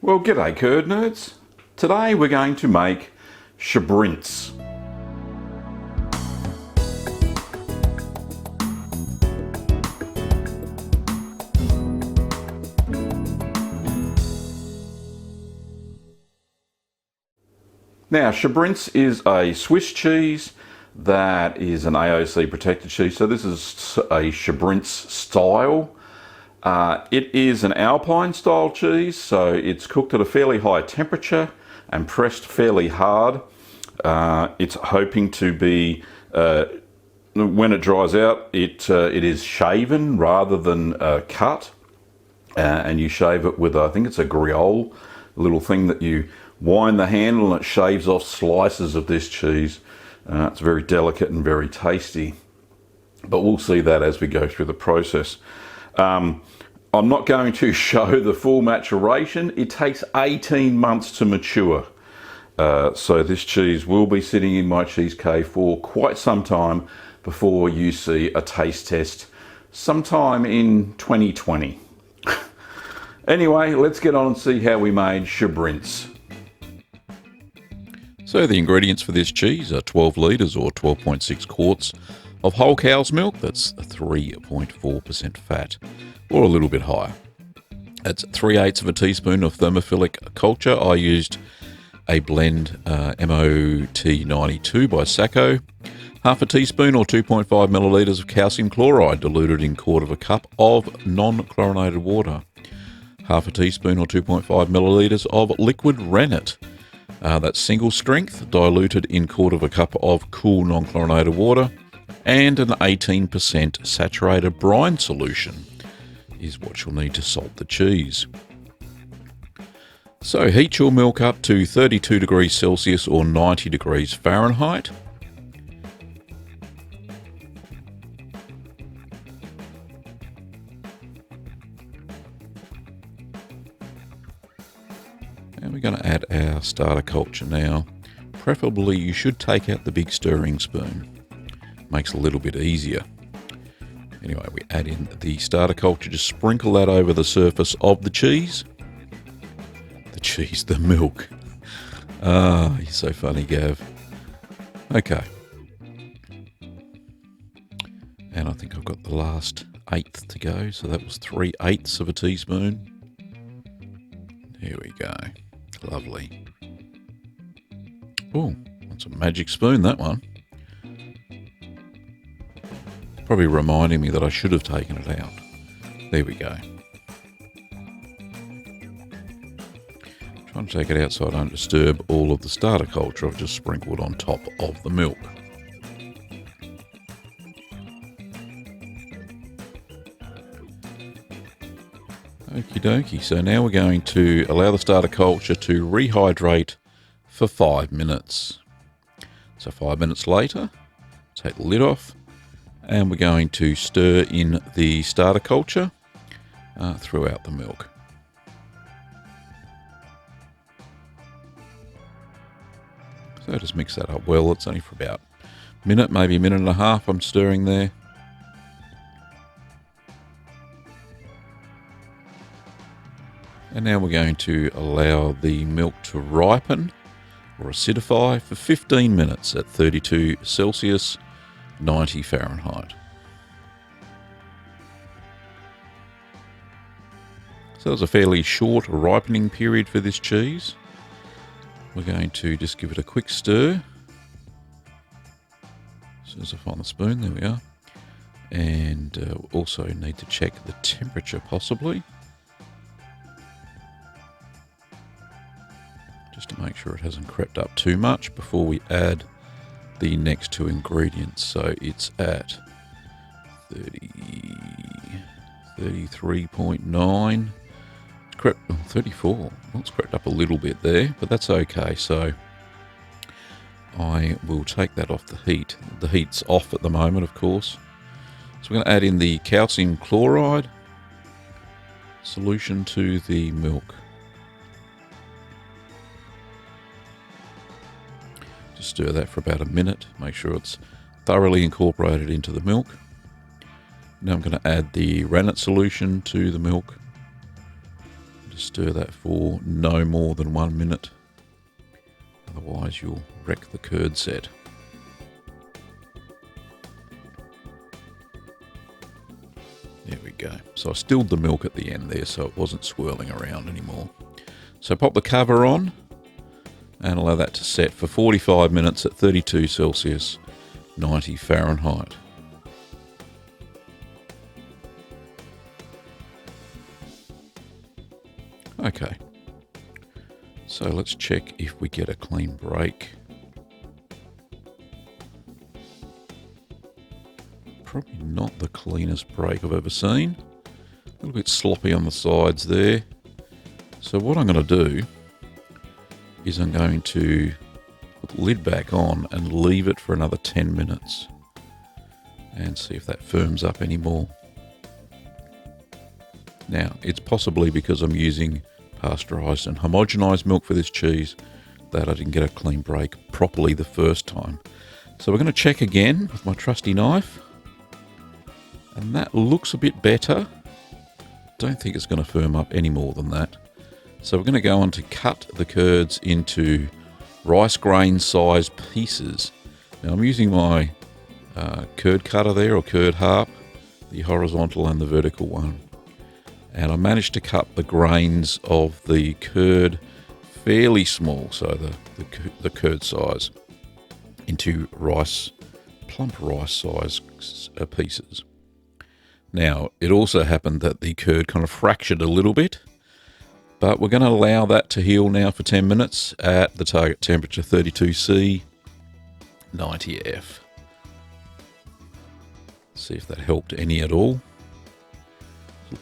Well, g'day curd nerds. Today we're going to make Sbrinz. Now, Sbrinz is a Swiss cheese that is an AOC protected cheese. So this is a Sbrinz style. It is an Alpine style cheese, so it's cooked at a fairly high temperature and pressed fairly hard. It's hoping to be, when it dries out, it is shaven rather than cut. And you shave it with, I think it's a griole, a little thing that you wind the handle and it shaves off slices of this cheese. It's very delicate and very tasty. But we'll see that as we go through the process. I'm not going to show the full maturation. It takes 18 months to mature. So this cheese will be sitting in my cheese cave for quite some time before you see a taste test sometime in 2020. Anyway, let's get on and see how we made Sbrinz. So the ingredients for this cheese are 12 litres or 12.6 quarts of whole cow's milk. That's 3.4% fat, or a little bit higher. That's 3/8 of a teaspoon of thermophilic culture. I used a blend MOT92 by Sacco. Half a teaspoon or 2.5 millilitres of calcium chloride diluted in 1/4 cup of non-chlorinated water. Half a teaspoon or 2.5 millilitres of liquid rennet. That's single strength, diluted in 1/4 cup of cool non-chlorinated water. And an 18% saturated brine solution is what you'll need to salt the cheese. So heat your milk up to 32 degrees Celsius or 90 degrees Fahrenheit. And we're going to add our starter culture now. Preferably you should take out the big stirring spoon. Makes it a little bit easier. Anyway, we add in the starter culture, just sprinkle that over the surface of the cheese. The milk. Ah, you're so funny, Gav. Okay. And I think I've got the last 1/8 to go, so that was 3/8 of a teaspoon. Here we go. Lovely. Oh, that's a magic spoon, that one. Probably reminding me that I should have taken it out. There we go. Trying to take it out so I don't disturb all of the starter culture I've just sprinkled on top of the milk. Okie dokie. So now we're going to allow the starter culture to rehydrate for 5 minutes. So 5 minutes later, take the lid off. And we're going to stir in the starter culture throughout the milk. So just mix that up well. It's only for about a minute, maybe a minute and a half I'm stirring there. And now we're going to allow the milk to ripen or acidify for 15 minutes at 32 Celsius. 90 Fahrenheit. So there's a fairly short ripening period for this cheese. We're going to just give it a quick stir. As soon as I find the spoon, there we are. And also need to check the temperature possibly. Just to make sure it hasn't crept up too much before we add the next 2 ingredients. So it's at 33.9. It's crept 34. Well, it's crept up a little bit there, but that's okay. So I will take that off the heat. The heat's off at the moment, of course. So we're going to add in the calcium chloride solution to the milk. Just stir that for about a minute. Make sure it's thoroughly incorporated into the milk. Now I'm going to add the rennet solution to the milk. Just Stir that for no more than 1 minute. Otherwise you'll wreck the curd set. There we go. So I stilled the milk at the end there so it wasn't swirling around anymore. So pop the cover on and allow that to set for 45 minutes at 32 Celsius, 90 Fahrenheit. Okay, so let's check if we get a clean break. Probably not the cleanest break I've ever seen. A little bit sloppy on the sides there. So what I'm going to do is I'm going to put the lid back on and leave it for another 10 minutes and see if that firms up anymore. Now, it's possibly because I'm using pasteurised and homogenised milk for this cheese that I didn't get a clean break properly the first time. So we're going to check again with my trusty knife. And that looks a bit better. Don't think it's going to firm up any more than that. So we're going to go on to cut the curds into rice grain size pieces. Now I'm using my curd cutter there, or curd harp, the horizontal and the vertical one. And I managed to cut the grains of the curd fairly small, so the curd size, into plump rice size pieces. Now, it also happened that the curd kind of fractured a little bit, but we're going to allow that to heal now for 10 minutes at the target temperature 32°C, 90°F. See if that helped any at all.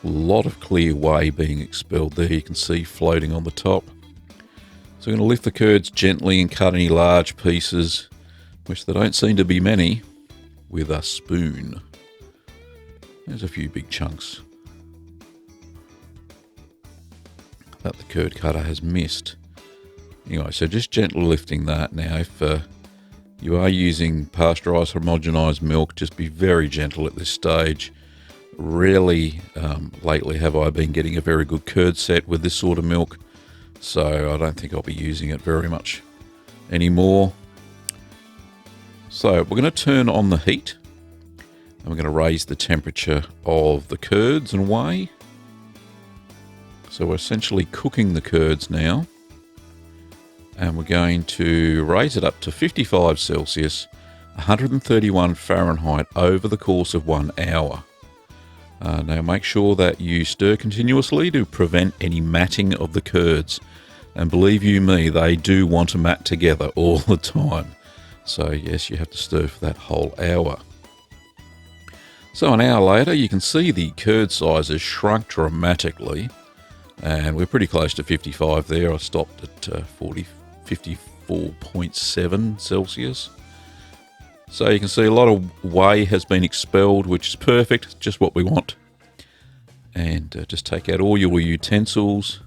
A lot of clear whey being expelled there, you can see floating on the top. So I'm going to lift the curds gently and cut any large pieces, which there don't seem to be many, with a spoon. There's a few big chunks that the curd cutter has missed. Anyway, so just gently lifting that. Now, if you are using pasteurised homogenised milk, just be very gentle at this stage. Rarely lately have I been getting a very good curd set with this sort of milk, so I don't think I'll be using it very much anymore. So we're going to turn on the heat and we're going to raise the temperature of the curds and whey. So we're essentially cooking the curds now, and we're going to raise it up to 55 Celsius, 131 Fahrenheit over the course of 1 hour. Now make sure that you stir continuously to prevent any matting of the curds. And believe you me, they do want to mat together all the time. So yes, you have to stir for that whole hour. So an hour later, you can see the curd size has shrunk dramatically. And we're pretty close to 55 there. I stopped at 54.7 Celsius. So you can see a lot of whey has been expelled, which is perfect, just what we want. And just take out all your utensils.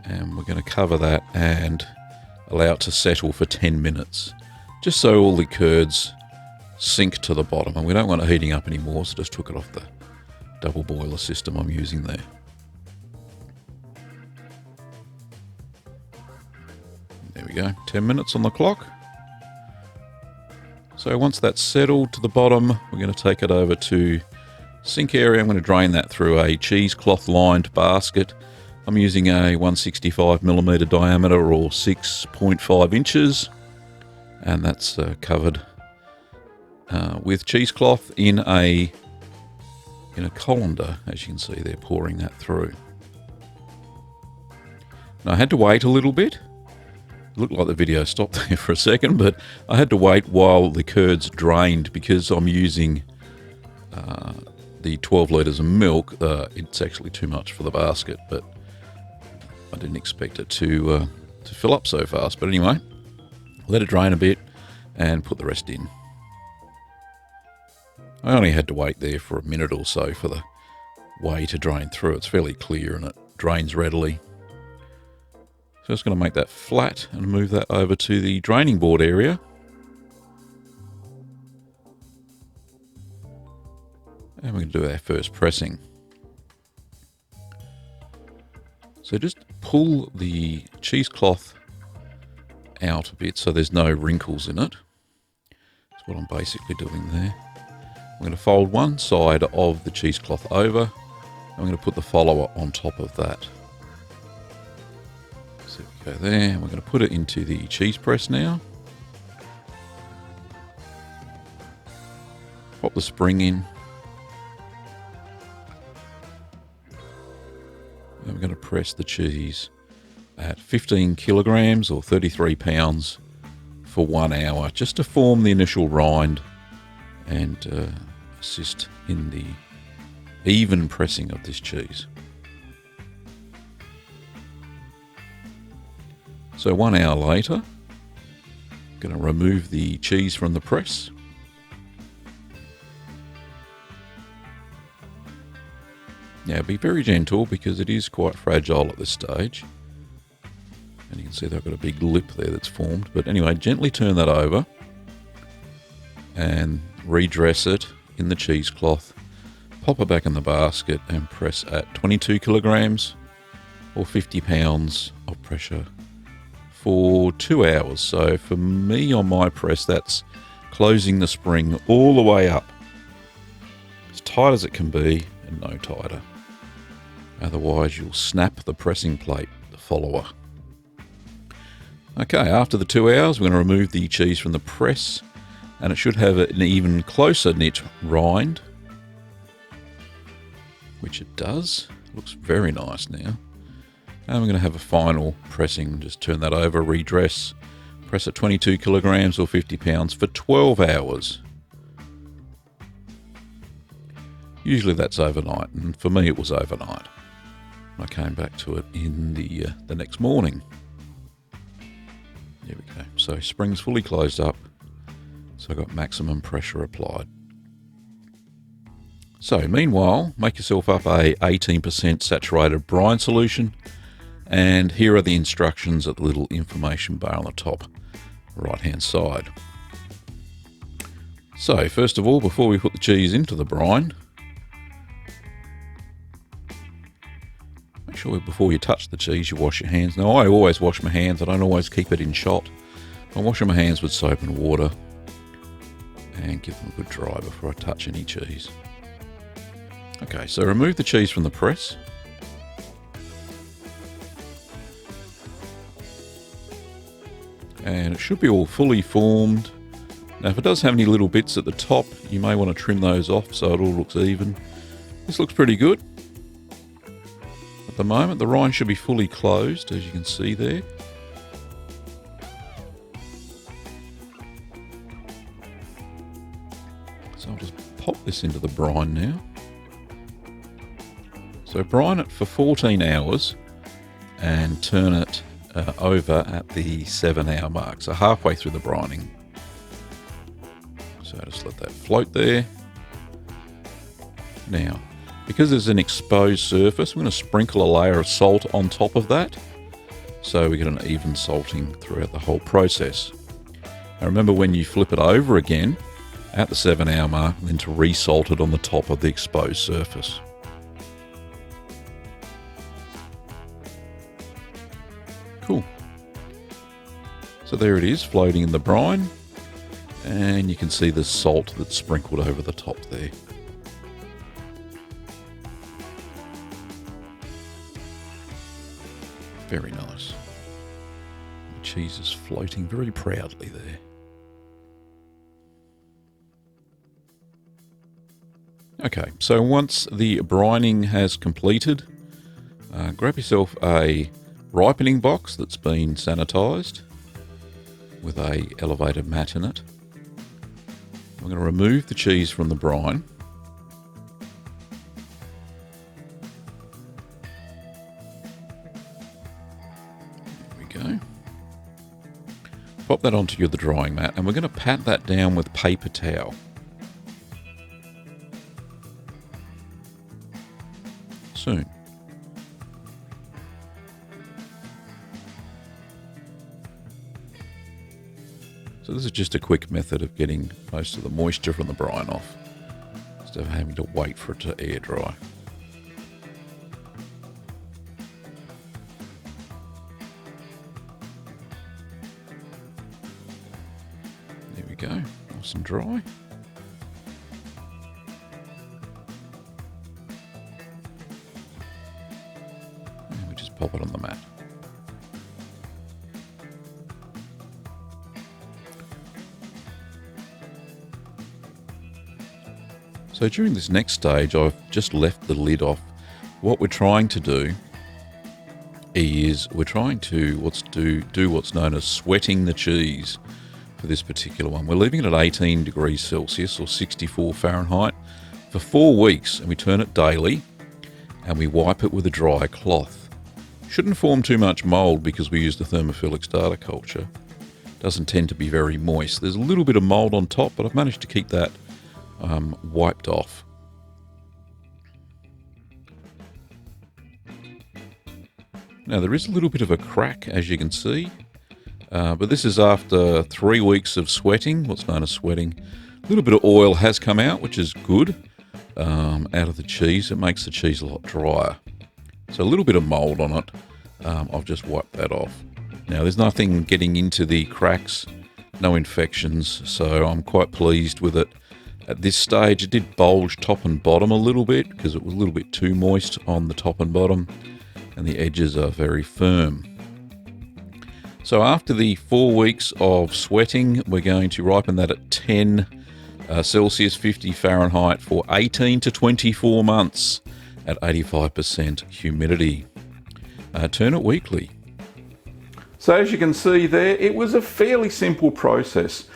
And we're going to cover that and allow it to settle for 10 minutes. Just so all the curds sink to the bottom. And we don't want it heating up anymore, so just took it off the double boiler system I'm using there. There we go, 10 minutes on the clock. So once that's settled to the bottom, we're going to take it over to sink area. I'm going to drain that through a cheesecloth lined basket. I'm using a 165mm diameter or 6.5 inches, and that's covered with cheesecloth in a colander, as you can see there, pouring that through. Now I had to wait a little bit. It looked like the video stopped there for a second, but I had to wait while the curds drained because I'm using the 12 litres of milk. It's actually too much for the basket, but I didn't expect it to fill up so fast. But anyway, let it drain a bit and put the rest in. I only had to wait there for a minute or so for the whey to drain through. It's fairly clear and it drains readily. So I'm just going to make that flat and move that over to the draining board area. And we're going to do our first pressing. So just pull the cheesecloth out a bit so there's no wrinkles in it. That's what I'm basically doing there. I'm going to fold one side of the cheesecloth over. I'm going to put the follower on top of that. So we go there, and we're going to put it into the cheese press now. Pop the spring in. And we're going to press the cheese at 15 kilograms or 33 pounds for 1 hour, just to form the initial rind and assist in the even pressing of this cheese. So 1 hour later, I'm going to remove the cheese from the press. Now be very gentle because it is quite fragile at this stage. And you can see they've got a big lip there that's formed. But anyway, gently turn that over and redress it in the cheesecloth. Pop it back in the basket and press at 22 kilograms or 50 pounds of pressure for 2 hours. So for me on my press, that's closing the spring all the way up, as tight as it can be and no tighter. Otherwise you'll snap the pressing plate, the follower. Okay, after the 2 hours, we're going to remove the cheese from the press, and it should have an even closer knit rind, which it does. Looks very nice now. And we're going to have a final pressing. Just turn that over, redress, press at 22 kilograms or 50 pounds for 12 hours. Usually that's overnight, and for me it was overnight. I came back to it in the next morning. There we go. So spring's fully closed up. So I've got maximum pressure applied. So meanwhile, make yourself up a 18% saturated brine solution. And here are the instructions at the little information bar on the top right hand side. So first of all, before we put the cheese into the brine, make sure before you touch the cheese you wash your hands. Now I always wash my hands, I don't always keep it in shot. I'm washing my hands with soap and water and give them a good dry before I touch any cheese. Okay, so remove the cheese from the press. And it should be all fully formed. Now if it does have any little bits at the top, you may want to trim those off so it all looks even. This looks pretty good. At the moment, the rind should be fully closed, as you can see there. So I'll just pop this into the brine now. So brine it for 14 hours and turn it over at the 7 hour mark, so halfway through the brining. So just let that float there. Now, because there's an exposed surface, I'm going to sprinkle a layer of salt on top of that so we get an even salting throughout the whole process. Now remember, when you flip it over again at the 7 hour mark, then to re-salt it on the top of the exposed surface. Cool. So there it is, floating in the brine, and you can see the salt that's sprinkled over the top there. Very nice. The cheese is floating very proudly there. Okay, so once the brining has completed, grab yourself a ripening box that's been sanitized with a elevated mat in it. I'm going to remove the cheese from the brine. There we go. Pop that onto the drying mat, and we're going to pat that down with paper towel. Soon. So this is just a quick method of getting most of the moisture from the brine off, instead of having to wait for it to air dry. go, nice and dry. And we just pop it on the mat. So during this next stage, I've just left the lid off. What we're trying to do is we're trying to do what's known as sweating the cheese for this particular one. We're leaving it at 18 degrees Celsius or 64 Fahrenheit for 4 weeks, and we turn it daily and we wipe it with a dry cloth. Shouldn't form too much mould because we use the thermophilic starter culture. Doesn't tend to be very moist. There's a little bit of mould on top, but I've managed to keep that wiped off. Now there is a little bit of a crack, as you can see, but this is after 3 weeks of sweating, what's known as sweating. A little bit of oil has come out, which is good, out of the cheese. It makes the cheese a lot drier. So a little bit of mould on it. I've just wiped that off. Now there's nothing getting into the cracks, no infections, so I'm quite pleased with it. At this stage, it did bulge top and bottom a little bit because it was a little bit too moist on the top and bottom, and the edges are very firm. So after the 4 weeks of sweating, we're going to ripen that at 10 Celsius, 50 Fahrenheit for 18 to 24 months at 85% humidity. Turn it weekly. So as you can see there, it was a fairly simple process.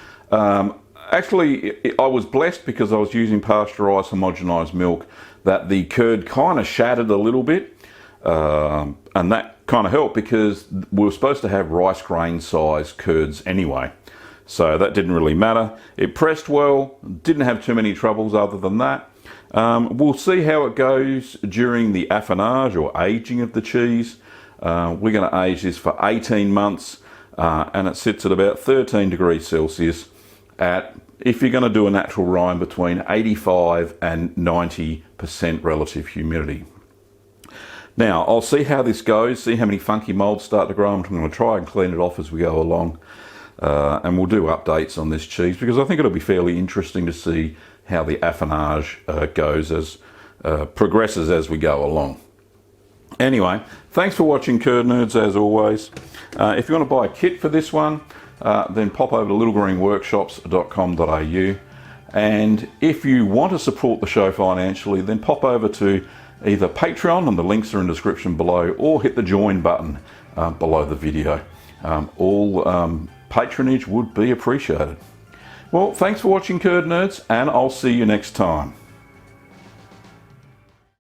Actually, I was blessed because I was using pasteurised homogenised milk that the curd kind of shattered a little bit, and that kind of helped because we were supposed to have rice grain size curds anyway, so that didn't really matter. It pressed well, didn't have too many troubles other than that. We'll see how it goes during the affinage or aging of the cheese. We're going to age this for 18 months, and it sits at about 13 degrees Celsius at, if you're going to do a natural rind, between 85 and 90% relative humidity. Now, I'll see how this goes, see how many funky molds start to grow. I'm going to try and clean it off as we go along, and we'll do updates on this cheese because I think it'll be fairly interesting to see how the affinage goes as progresses as we go along. Anyway, thanks for watching, Curd Nerds, as always. If you want to buy a kit for this one, then pop over to littlegreenworkshops.com.au, and if you want to support the show financially, then pop over to either Patreon, and the links are in the description below, or hit the join button below the video. All patronage would be appreciated. Well, thanks for watching, Curd Nerds, and I'll see you next time.